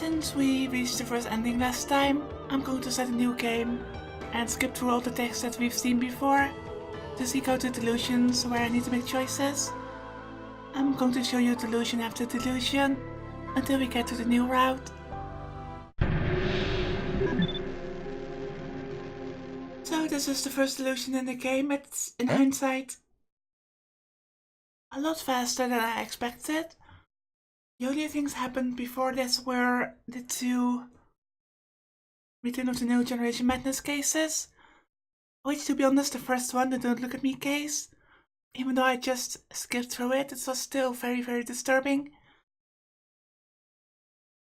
Since we reached the first ending last time, I'm going to start a new game and skip through all the text that we've seen before to seek out the delusions where I need to make choices. I'm going to show you delusion after delusion until we get to the new route. So this is the first delusion in the game. It's, in hindsight, a lot faster than I expected. The only things happened before this were the two Return of the New Generation Madness cases, which, to be honest, the first one, the Don't Look At Me case, even though I just skipped through it, it was still very, very disturbing.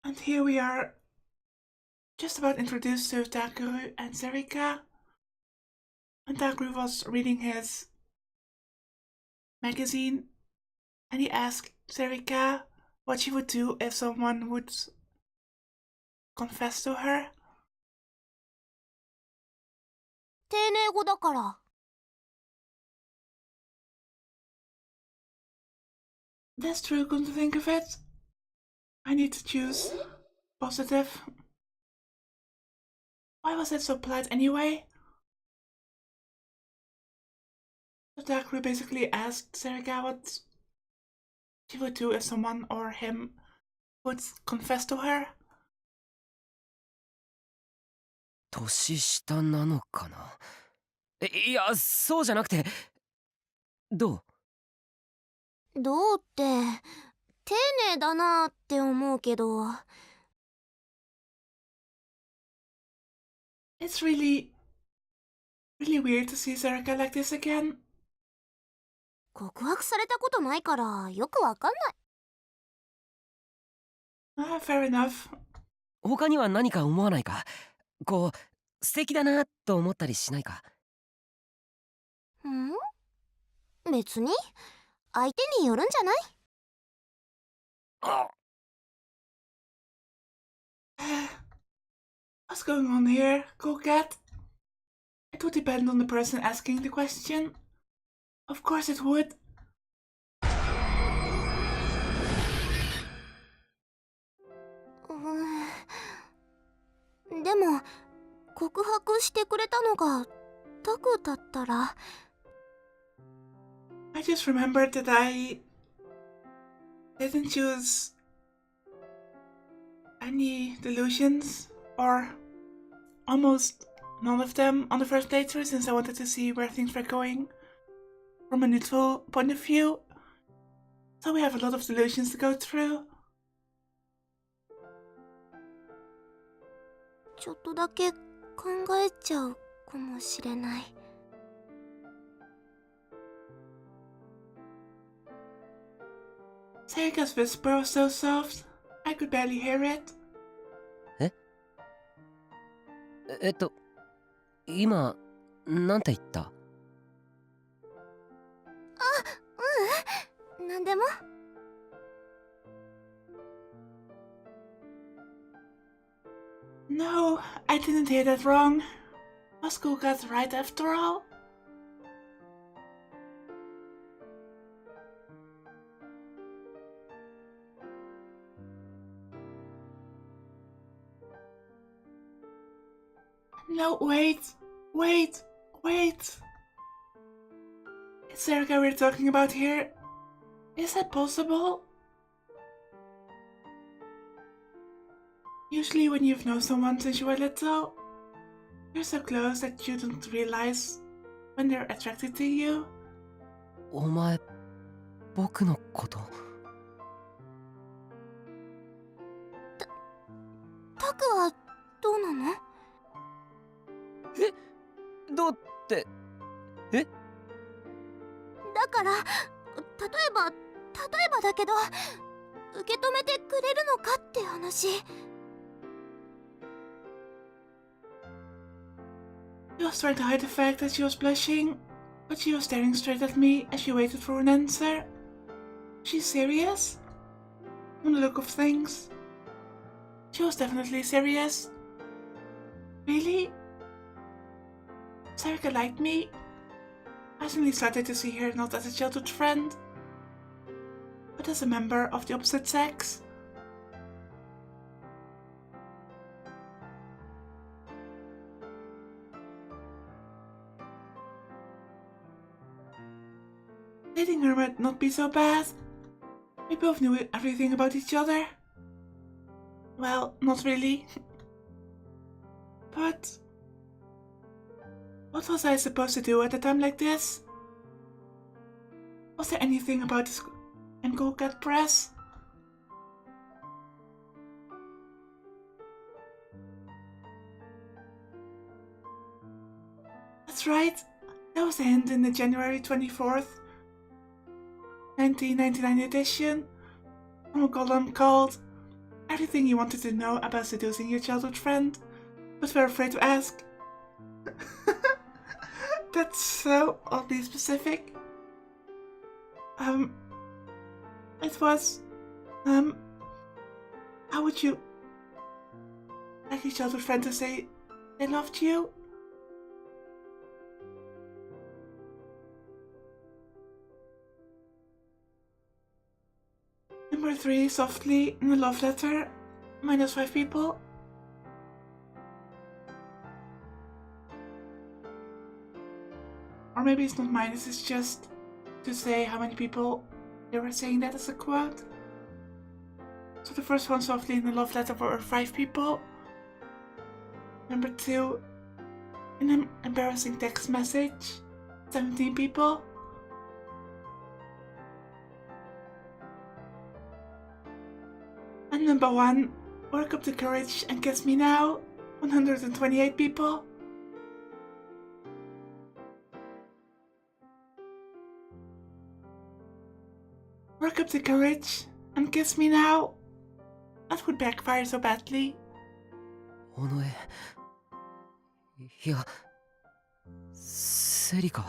And here we are, just about introduced to Takeru and Serika. And Takeru was reading his magazine, and he asked Serika what she would do if someone would confess to her. 丁寧語だから。That's true, come to think of it. I need to choose positive. Why was it so polite anyway? So Takeru basically asked Serika what she would do if someone or him would confess to her. 年下なのかな。いや、そうじゃなくて、どう？どうって、丁寧だなって思うけど。It's really weird to see Serika like this again. 告白されたことないからよくわかんない。Fair enough. 他には何か思わないか？こう、素敵だなと思ったりしないか？別に相手によるんじゃない？ What's going on here, cool cat? It would depend on the person asking the question. Of course it would. でも告白してくれたのがタクだったら。I just remembered that I didn't choose any delusions, or almost none of them on the first playthrough, since I wanted to see where things were going from a neutral point of view. So we have a lot of delusions to go through. ちょっとだけ考えちゃうかもしれない。Serika's whisper was so soft, I could barely hear it. 今、なんて言った？なんでも。No, I didn't hear that wrong. Was Cool Cat right after all? No, wait. It's Serika we're talking about here. Is that possible? Usually when you've known someone since you were little, you're so close that you don't realize when they're attracted to you. お前、僕のこと。タクはどうなの？どうって。だから例えばだけど受け止めてくれるのかって話。She was trying to hide the fact that she was blushing, but she was staring straight at me as she waited for an answer. She's serious? From the look of things, she was definitely serious. Really? Serika liked me? I suddenly started to see her not as a childhood friend, but as a member of the opposite sex. Dating her might not be so bad. We both knew everything about each other. Well, not really. But what was I supposed to do at a time like this? Was there anything about this and go get press? That's right. That was a hint in the January 24th, 1999 edition from a column called Everything You Wanted to Know About Seducing Your Childhood Friend, but were afraid to ask. That's so oddly specific. It was, how would you like your childhood friend to say they loved you? Number 3, softly, in a love letter, -5 people. Or maybe it's not minus, it's just to say how many people they were saying that as a quote. So the first one, softly, in a love letter, were 5 people. Number 2, in an embarrassing text message, 17 people. And number 1, work up the courage and kiss me now, 128 people. Work up the courage and kiss me now. That would backfire so badly. 尾上、いや、セリカ。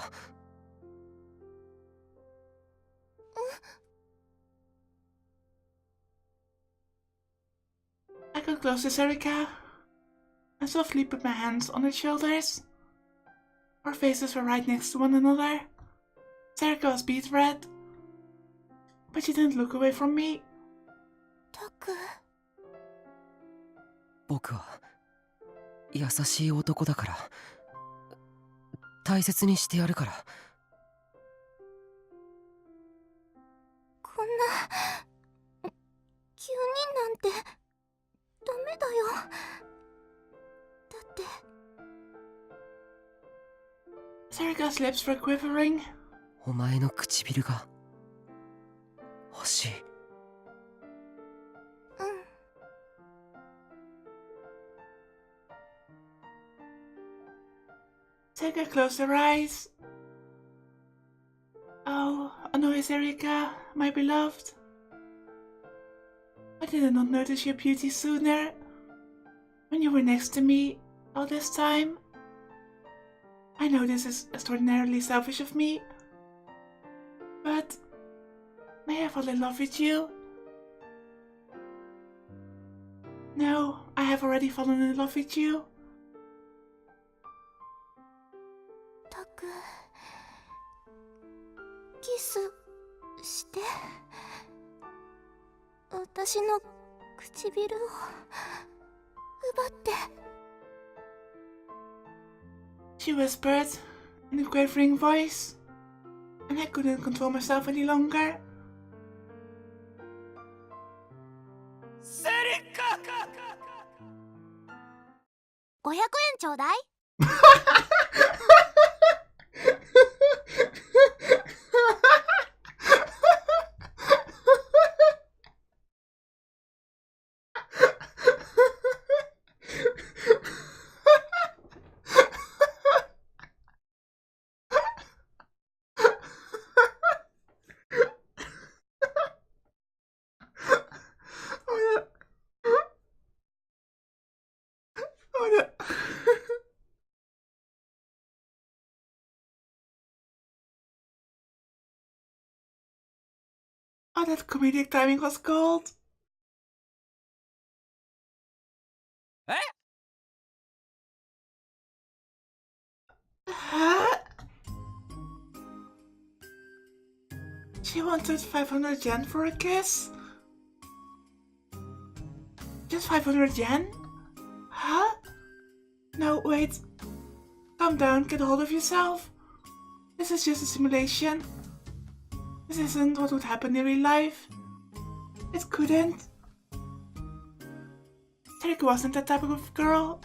I got close to Serika and softly put my hands on her shoulders. Our faces were right next to one another. Serika was beet red, but she didn't look away from me. タク。僕は優しい男だから大切にしてやるから。こんな急になんてダメだよ。だって Serika's lips were quivering. お前の唇が欲しい。Serika closed her eyes. Oh, Onoe Serika, my beloved. I did not notice your beauty sooner. When you were next to me all this time. I know this is extraordinarily selfish of me. But may I fall in love with you? No, I have already fallen in love with you. タク、キスして私の唇を奪って。 She whispered in a quavering voice, and I couldn't control myself any longer. Serika! 500円ちょうだい。Oh, that comedic timing was gold. Huh? She wanted 500 yen for a kiss? Just 500 yen? Huh? No, wait. Calm down, get a hold of yourself. This is just a simulation. This isn't what would happen in real life. It couldn't. Terika wasn't that type of girl.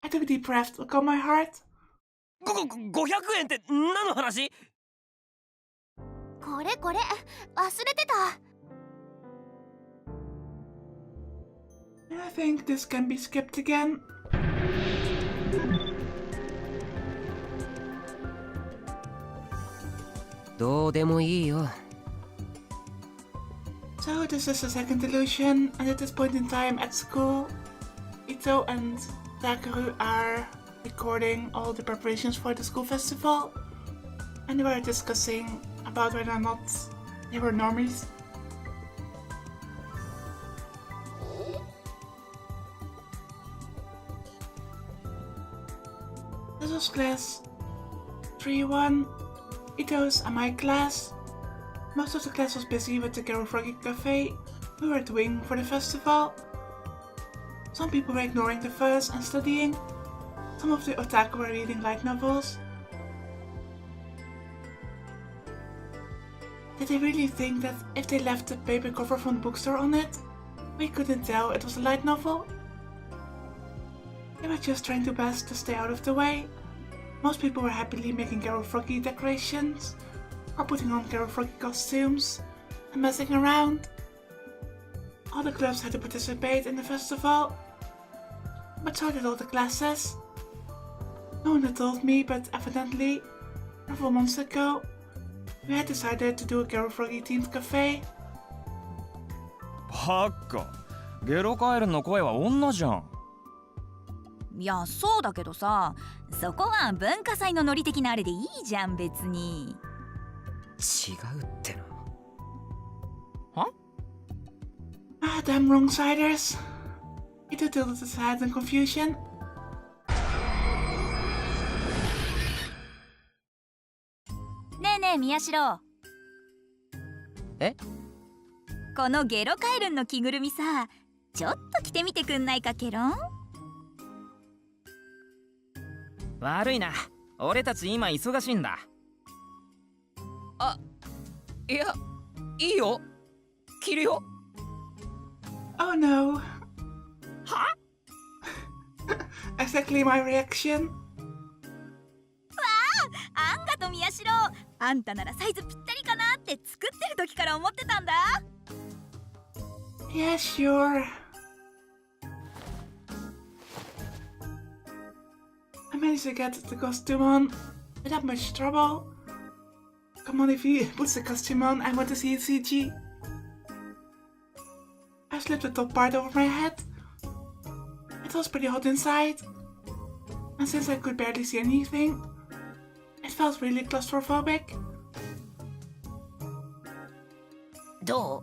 I took a deep breath to calm my heart. 500円って何の話？これ忘れてた。I think this can be skipped again. どうでもいいよ。So this is the second delusion, and at this point in time at school, Ito and Takeru are recording all the preparations for the school festival, and they were discussing about whether or not they were normies. This was class 3-1. Ito's and my class. Most of the class was busy with the Garo Froggy Cafe we were doing for the festival. Some people were ignoring the fuss and studying. Some of the otaku were reading light novels. Did they really think that if they left the paper cover from the bookstore on it, we couldn't tell it was a light novel? They were just trying their best to stay out of the way. Most people were happily making Garo Froggy decorations, or putting on Garo Froggy costumes, and messing around. All the clubs had to participate in the festival, but so did all the classes. No one had told me, but evidently, several months ago, we had decided to do a Garo Froggy themed cafe. バカ、ゲロカエルの声は女じゃん。いやそうだけどさ、そこは文化祭のノリ的なあれでいいじゃん別に。違うっての。は？ Ah, damn wrong-siders. Ito tilted his head in confusion. ねえねえ宮代。え？このゲロカエルンの着ぐるみさ、ちょっと着てみてくんないかケロン？悪いな、俺たち今忙しいんだ。あ、いや、いいよ。着るよ。Oh no. は？ Exactly my reaction. あんがと宮代、あんたならサイズぴったりかなって作ってる時から思ってたんだ。Yeah, sure. I managed to get the costume on without much trouble. Come on, if he puts the costume on, I want to see a CG. I slipped the top part over my head. It was pretty hot inside, and since I could barely see anything, it felt really claustrophobic. どう？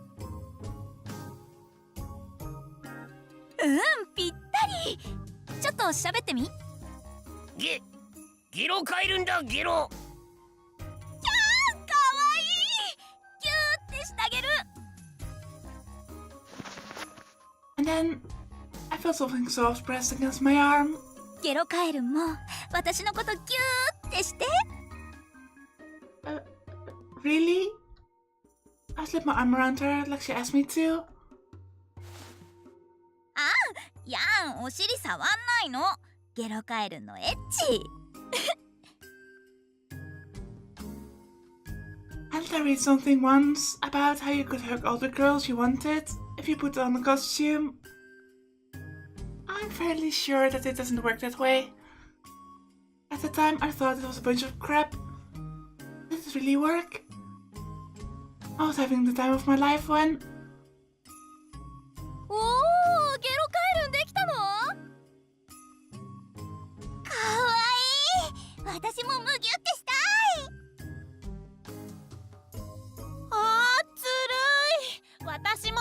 ぴったり。ちょっと喋ってみ。ゲロカエルんだ、ゲロ。かわいい。キューってしてあげる。 And then, I felt something soft pressed against my arm. ゲロカエルンも私のことギューってして。Really? I slipped my arm around her like she asked me to. やん、お尻触んないの。ゲロカエルンのエッチ。Hadn't I read something once about how you could hug all the girls you wanted if you put on a costume? I'm fairly sure that it doesn't work that way. At the time, I thought it was a bunch of crap. Did it really work? I was having the time of my life when... おー、ゲロカエルンできたの？かわいい。私もムギュってしたい。あー、ずるい。私も。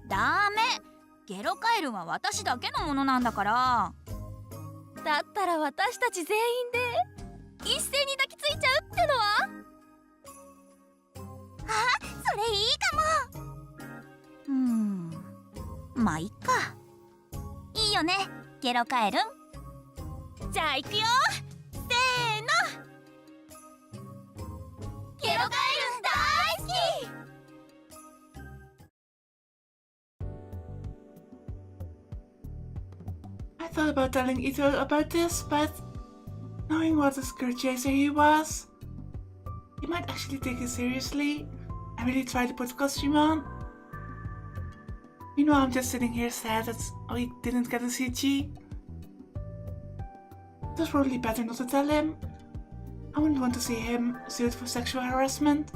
ダメ。ゲロカエルンは私だけのものなんだから。だったら私たち全員で一斉に抱きついちゃうってのは？あ、それいいかも。まあいっか。いいよね、ゲロカエルン。じゃあ行くよ。せーの。ゲロカ I thought about telling Ito about this, but knowing what a skirt chaser he was, he might actually take it seriously and really try to put the costume on. Meanwhile, I'm just sitting here sad that we didn't get a CG. It was probably better not to tell him. I wouldn't want to see him sued for sexual harassment.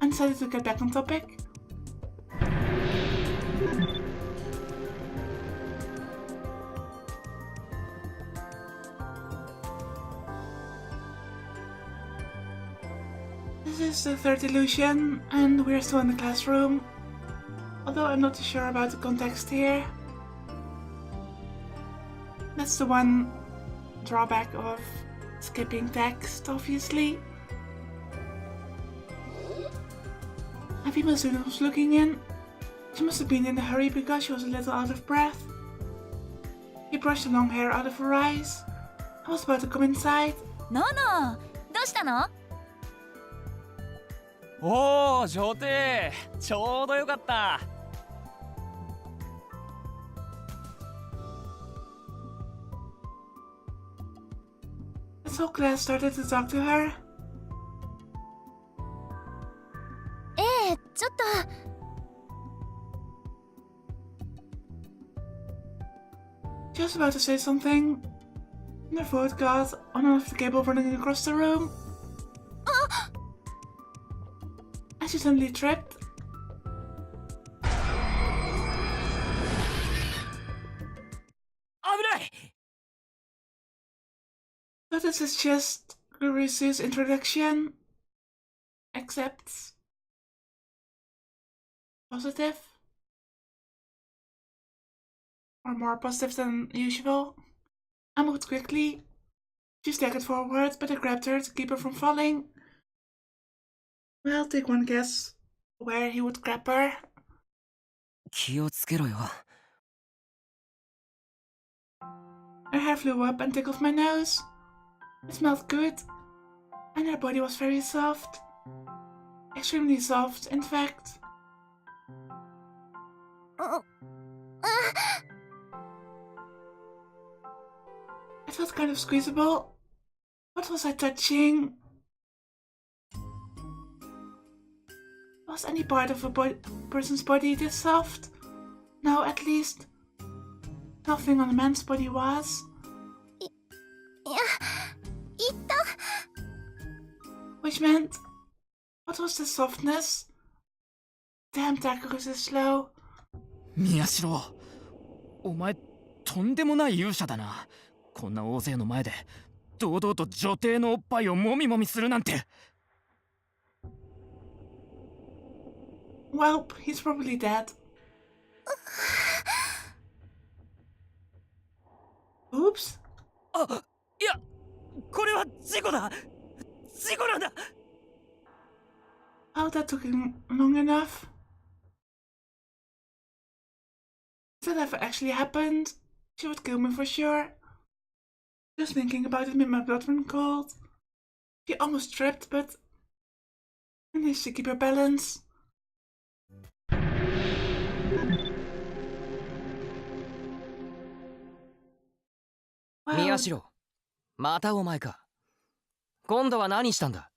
I decided to get back on topic. This is the third illusion, and we're still in the classroom. Although I'm not too sure about the context here. That's the one drawback of skipping text, obviously. A female student was looking in. She must have been in a hurry because she was a little out of breath. She brushed the long hair out of her eyes. I was about to come inside.ノノ、どうしたの？おお、女帝、ちょうどよかった。So class started to talk to her. ちょっと。She was about to say something, and her foot got on one of the cable running across the room. And she suddenly tripped. So this is just Gurusu's introduction, except positive, or more positive than usual. I moved quickly. She staggered forward, but I grabbed her to keep her from falling. Well, take one guess where he would grab her. 気をつけろよ。 Her hair flew up and tickled my nose. It smelled good, and her body was very soft. Extremely soft, in fact. It felt kind of squeezable. What was I touching? Was any part of a person's body this soft? No, at least. Nothing on a man's body was. いった。 Which meant, what was the softness? Damn, Takurus is slow. 宮代、お前とんでもない勇者だな。こんな大勢の前で堂々と女帝のおっぱいをもみもみするなんて。 Well, he's probably dead. Oops. あ、いや、これは事故だ。事故なんだ。 Oh, that took him long enough. If that ever actually happened, she would kill me for sure. Just thinking about it made my blood run cold. She almost tripped, but managed to keep her balance. Wow, 宮代、またお前か。今度は何したんだ？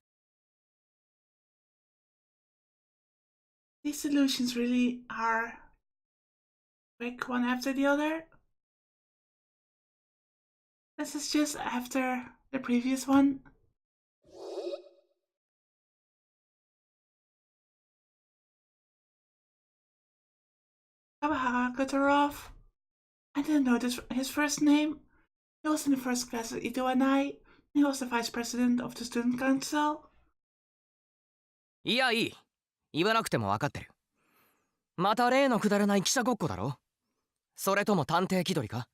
these solutions really are quick one after the other. This is just after the previous one. Kawahara cut her off. I didn't notice his first name. He was in the first class with Ito and I. He was the vice president of the student council. いや、いい。言わなくても分かってる。また例のくだらない記者ごっこだろ？それとも探偵気取りか？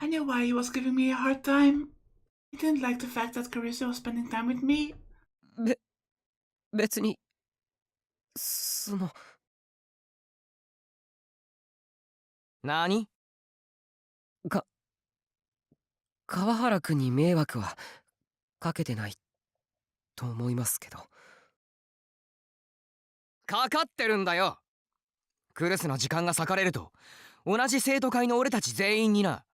I knew why he was giving me a hard time. He didn't like the fact that Carissa was spending time with me. 別に何？川原君に迷惑はかけてないと思いますけど。かかってるんだよ。クルスの時間が割かれると同じ生徒会の俺たち全員にな。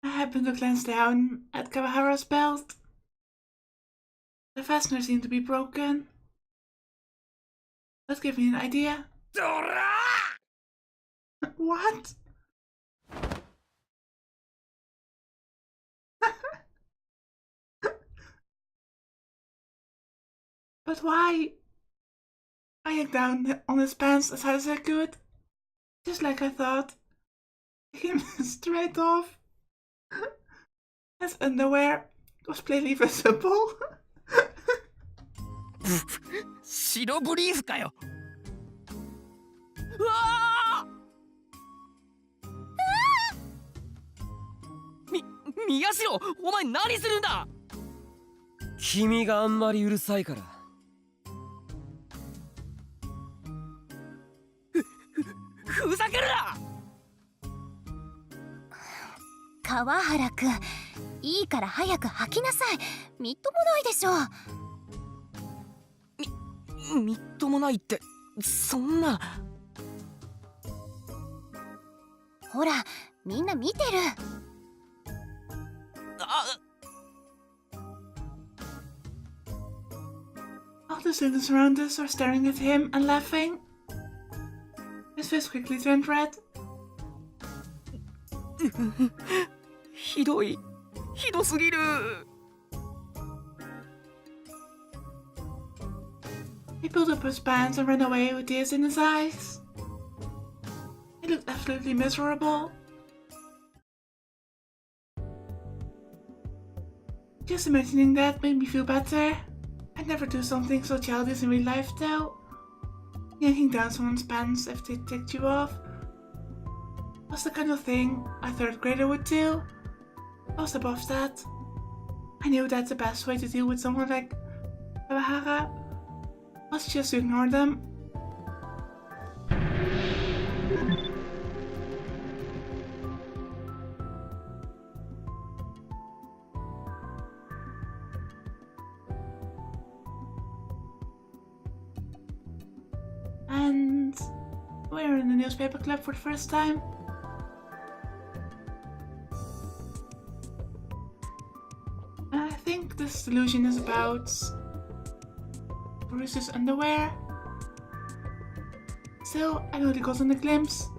I happened to glance down at Kawahara's belt. The fastener seemed to be broken. That gave me an idea. What? But why? I yanked down on his pants as hard as I could, just like I thought. He came straight off. His underwear was plainly visible. 白ブリーフかよ。うわ宮代、お前何するんだ。君があんまりうるさいから。ふざけるな。川原くん、いいから早く吐きなさい。みっともないでしょ。みっともないってそんな。ほら、みんな見てる。All the students around us are staring at him and laughing. His face quickly turned red. ひどい、ひどすぎる。He pulled up his pants and ran away with tears in his eyes. He looked absolutely miserable. Just imagining that made me feel better. I'd never do something so childish in real life though. Yanking down someone's pants if they ticked you off was the kind of thing a third grader would do. I was above that. I knew that the best way to deal with someone like Kawahara was just to ignore them. And we're in the newspaper club for the first time. I think this delusion is about Bruce's underwear. Still, I only gotten a glimpse.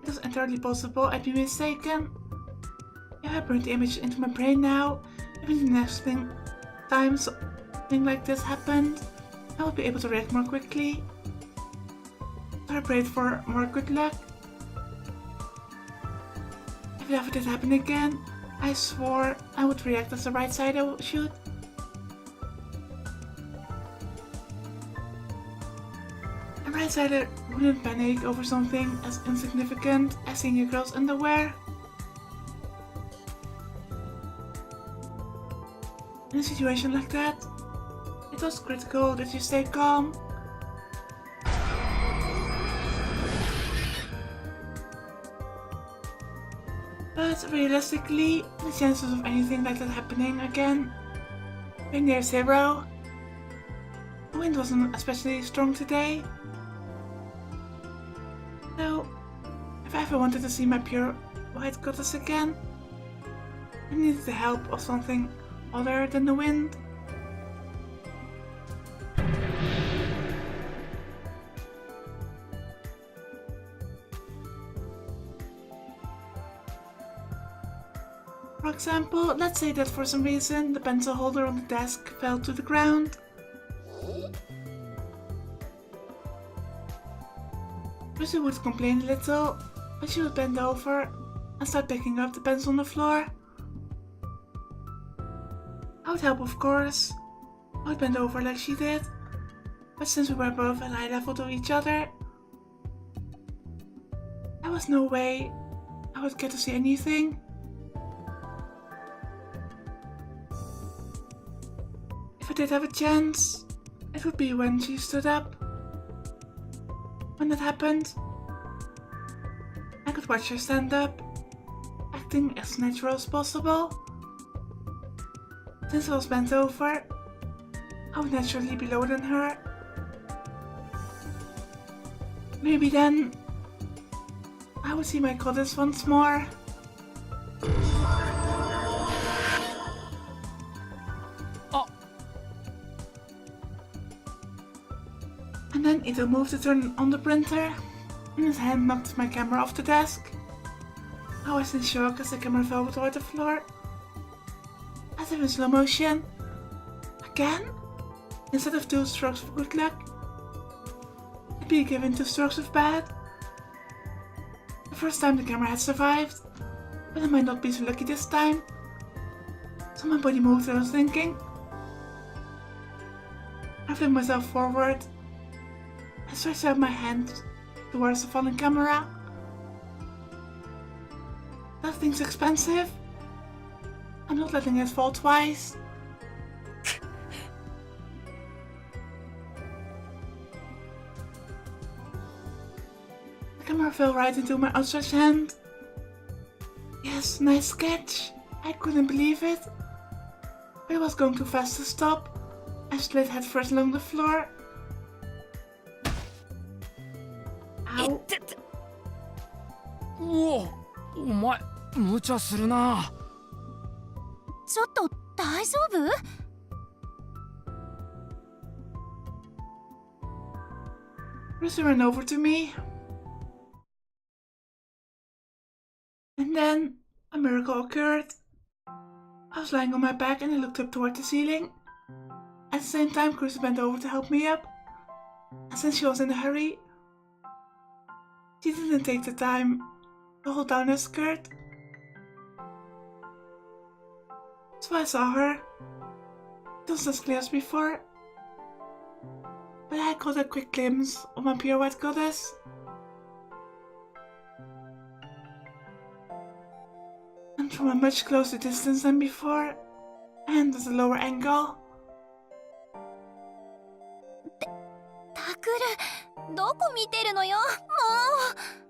It is entirely possible I'd be mistaken. If I bring the image into my brain now, even the next time something like this happened, I will be able to react more quickly. So I prayed for more good luck. If it ever did happen again, I swore I would react as the right side I should. A right-sider wouldn't panic over something as insignificant as seeing a girl's underwear. In a situation like that, it was critical that you stay calm. But realistically, the chances of anything like that happening again were near zero. The wind wasn't especially strong today. So, if I ever wanted to see my pure white goddess again, I needed the help of something other than the wind. For example, let's say that for some reason the pencil holder on the desk fell to the ground. Lucy would complain a little, but she would bend over and start picking up the pencil on the floor. I would help, of course. I would bend over like she did, but since we were both at eye level to each other, there was no way I would get to see anything. If I did have a chance, it would be when she stood up. When that happened, I could watch her stand up, acting as natural as possible. Since I was bent over, I would naturally be lower than her. Maybe then I would see my goddess once more. And then Ito moved to turn on the printer, and his hand knocked my camera off the desk. I was in shock as the camera fell toward the floor, as if in slow motion. Again? Instead of 2 strokes of good luck, I'd be given 2 strokes of bad. The first time the camera had survived, but I might not be so lucky this time. So my body moved as I was thinking. I flung myself forward. I stretched out my hand towards the falling camera. That thing's expensive. I'm not letting it fall twice. The camera fell right into my outstretched hand. Yes, nice sketch. I couldn't believe it. But it was going too fast to stop. I slid headfirst along the floor. Ow. おお前無茶するな。ちょっと大丈夫？ Lucy ran over to me. And then a miracle occurred. I was lying on my back and I looked up toward the ceiling. At the same time, Chris bent over to help me up. And since she was in a hurry, she didn't take the time to hold down her skirt. So I saw her. It was as clear as before. But I caught a quick glimpse of my pure white goddess. And from a much closer distance than before, and at a lower angle. タクル、どこ見てるのよ、も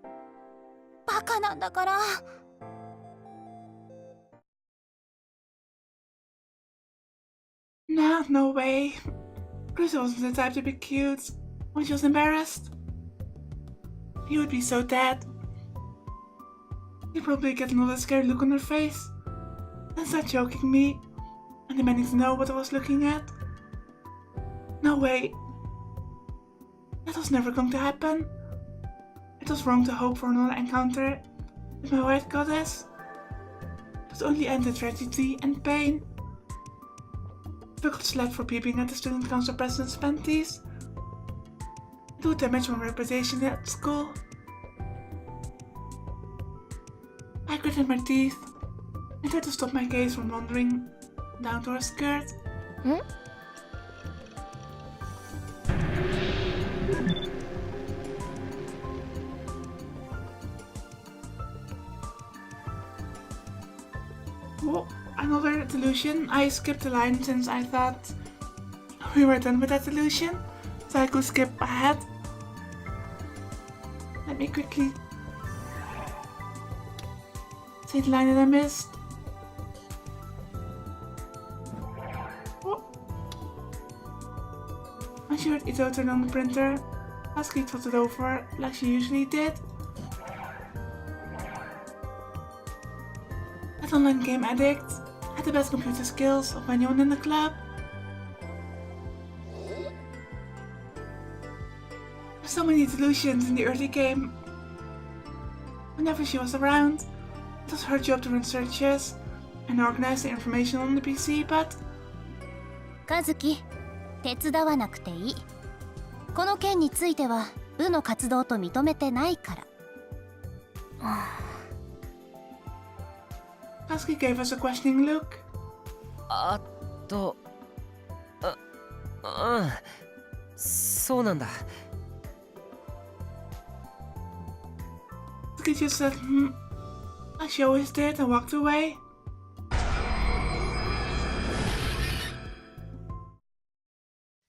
う。バカなんだから。Nah, no way. Chris wasn't the type to be cute when she was embarrassed. He would be so dead. He'd probably get another scary look on her face, and start choking me, and demanding to know what I was looking at. No way. That was never going to happen. It was wrong to hope for another encounter with my white goddess. It would only end in tragedy and pain. If I got slapped for peeping at the student council president's panties, it would damage my reputation at school. I gritted my teeth and tried to stop my gaze from wandering down to her skirt. Oh, another delusion. I skipped a line since I thought we were done with that delusion, so I could skip ahead. Let me quickly say the line that I missed. Oh. When she heard Ito turn on the printer, Husky thought it over like she usually did. That online game addict had the best computer skills of anyone in the club. There's so many delusions in the early game. Whenever she was around, it was her job to run searches and organize the information on the PC, but... 和樹、手伝わなくていい。この件については部の活動と認めてないから。Husky gave us a questioning look. そうなんだ。Husky just said, like she always did, and walked away.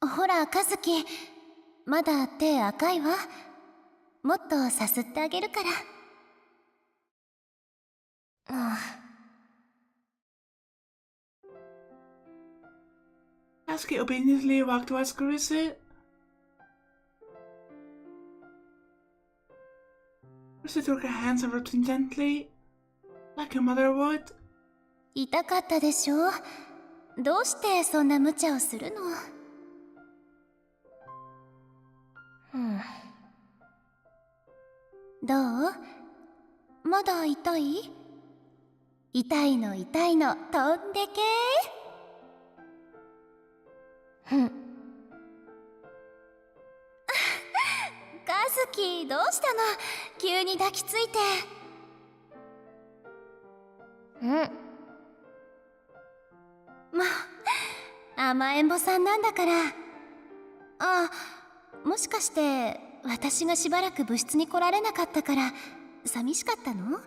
ほら、和樹、まだ手赤いわ。もっとさすってあげるから。Kazuki obediently walked towards Kurusu. Kurusu took her hands and rubbed them gently, like her mother would. 痛かったでしょ？どうしてそんな無茶をするの？どう？まだ痛い？痛いの痛いの飛んでけカズキどうしたの？急に抱きついて。まあ甘えん坊さんなんだから。あ、もしかして私がしばらく部室に来られなかったから寂しかったの？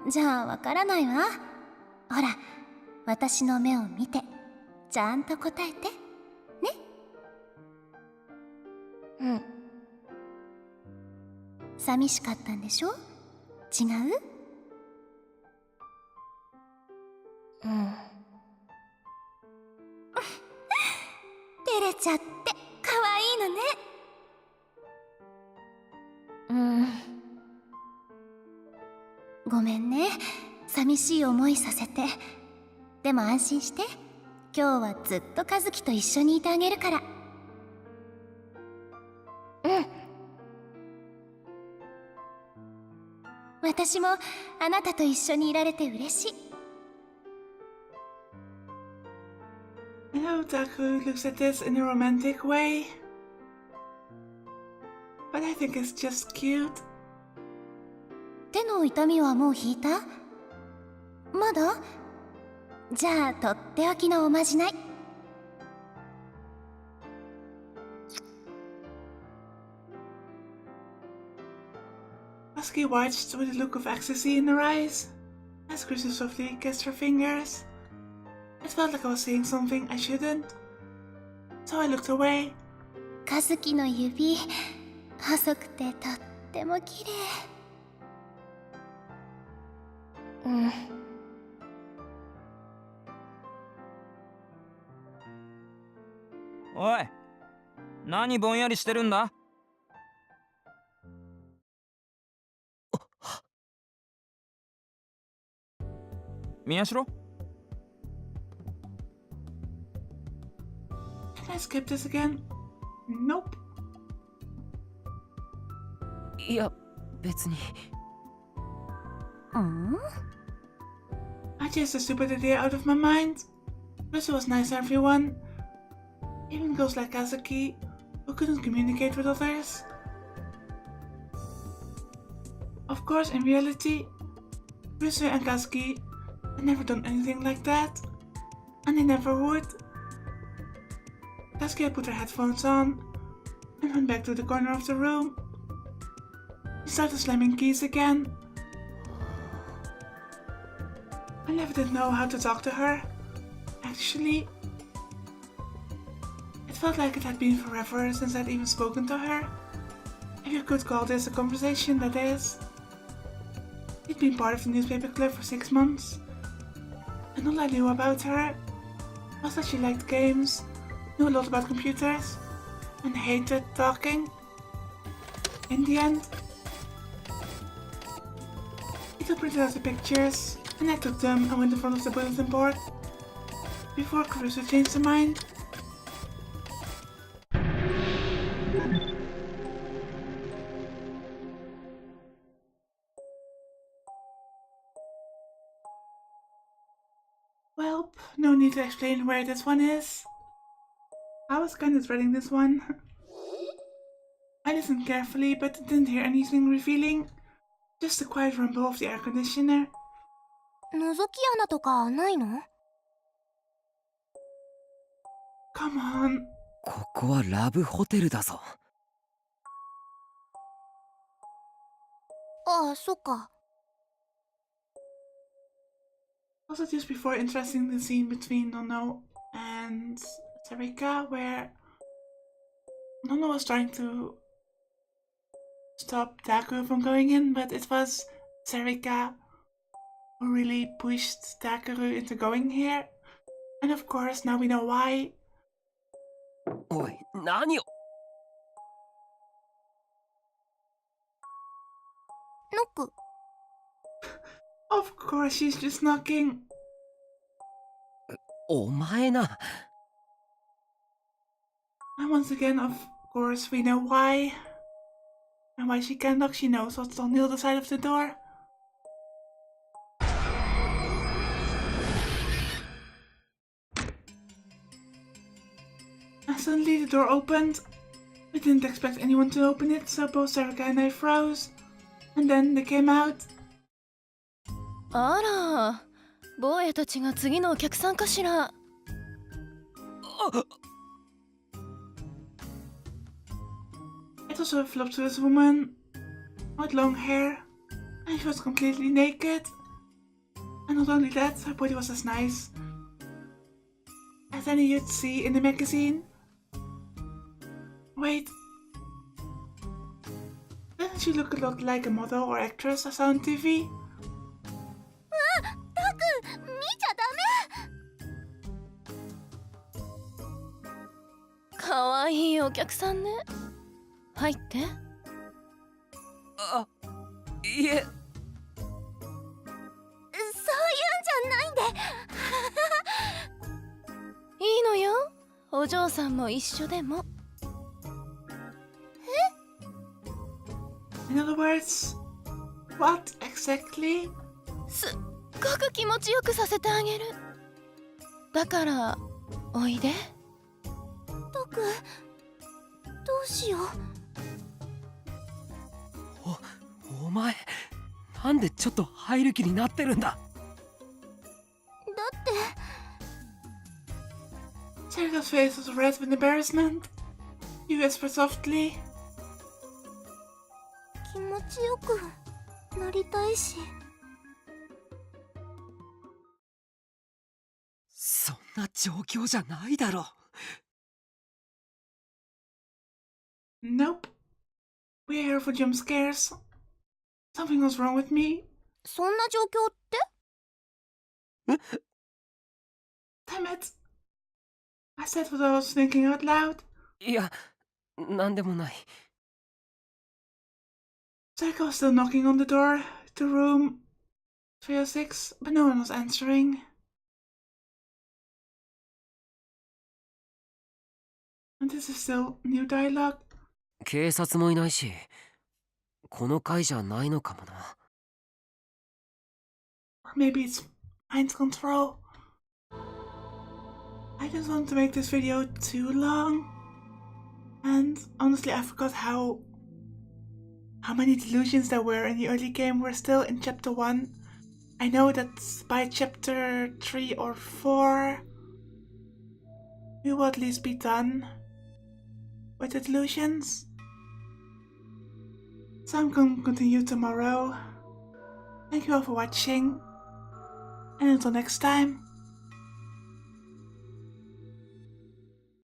じゃあわからないわ。ほら、私の目を見てちゃんと答えてね。寂しかったんでしょ？違う？照れちゃって可愛いのね。ごめんね、寂しい思いさせて。でも安心して、今日はずっと和樹と一緒にいてあげるから。私もあなたと一緒にいられて嬉しい。I know Taku looks at this in a romantic way, but I think it's just cute. 手の痛みはもう引いた？まだ？じゃあとっておきのおまじない。Husky watched with a look of ecstasy in her eyes as Kurusu softly kissed her fingers. It felt like I was saying something I shouldn't, so I looked away. 和樹の指、細くてとっても綺麗。おい、何ぼんやりしてるんだ？宮代？ Can I skip this again? Nope. いや別に。I chased the stupid idea out of my mind. Kurusu was nice to everyone, even girls like Kazuki, who couldn't communicate with others. Of course, in reality, Kurusu and Kazuki had never done anything like that, and they never would. Kazuki had put her headphones on and went back to the corner of the room. She started slamming keys again. I never did know how to talk to her, actually. It felt like it had been forever since I'd even spoken to her. If you could call this a conversation, that is. She'd been part of the newspaper club for 6 months, and all I knew about her was that she liked games, knew a lot about computers, and hated talking. In the end, Ito printed out the pictures, and I took them and went in front of the bulletin board before Kurusu changed her mind. Well, no need to explain where this one is. I was kind of dreading this one. I listened carefully, but didn't hear anything revealing. Just the quiet rumble of the air conditioner. 覗き穴とかないの？ Come on. ここはラブホテルだぞ。ああ、そっか。Also, just before interesting the scene between Nono and Sarika, where Nono was trying to stop Taku from going in, but it was Serika who really pushed Takeru into going here. And of course, now we know why. おい何をノック。 Of course, she's just knocking. お前な And once again, of course, we know why. And why she can knock, she knows what's on the other side of the door. And suddenly the door opened. We didn't expect anyone to open it, so both Serika and I froze. And then they came out. あら、坊やたちが次のお客さんかしら。It was a voluptuous woman with long hair, and she was completely naked. And not only that, her body was as nice as any you'd see in the magazine. Wait, doesn't she look a lot like a model or actress I saw on TV? タク、見ちゃダメ。かわいいお客さんね。入って。あいえそういうんじゃないんで。いいのよ。お嬢さんも一緒でも。In other words, what exactly? すっごく気持ちよくさせてあげる。だからおいで。タク、どうしよう。お前なんでちょっと入る気になってるんだだって Serika's face was red with embarrassment. He whispered softly. 気持ちよくなりたいし。そんな状況じゃないだろ Nope. We're here for jump scares. Something was wrong with me. そんな状況って Damn it. I said what I was thinking out loud. いやなんでもない Serika was still knocking on the door to room 306, but no one was answering. And this is still new dialogue. 警察もいないしこの階じゃないのかもな Or maybe it's mind control. I didn't want to make this video too long. And honestly, I forgot how many delusions there were in the early game. We're still in chapter 1. I know that by chapter 3 or 4, we will at least be done with the delusions. So I'm going to continue tomorrow. Thank you all for watching. And until next time.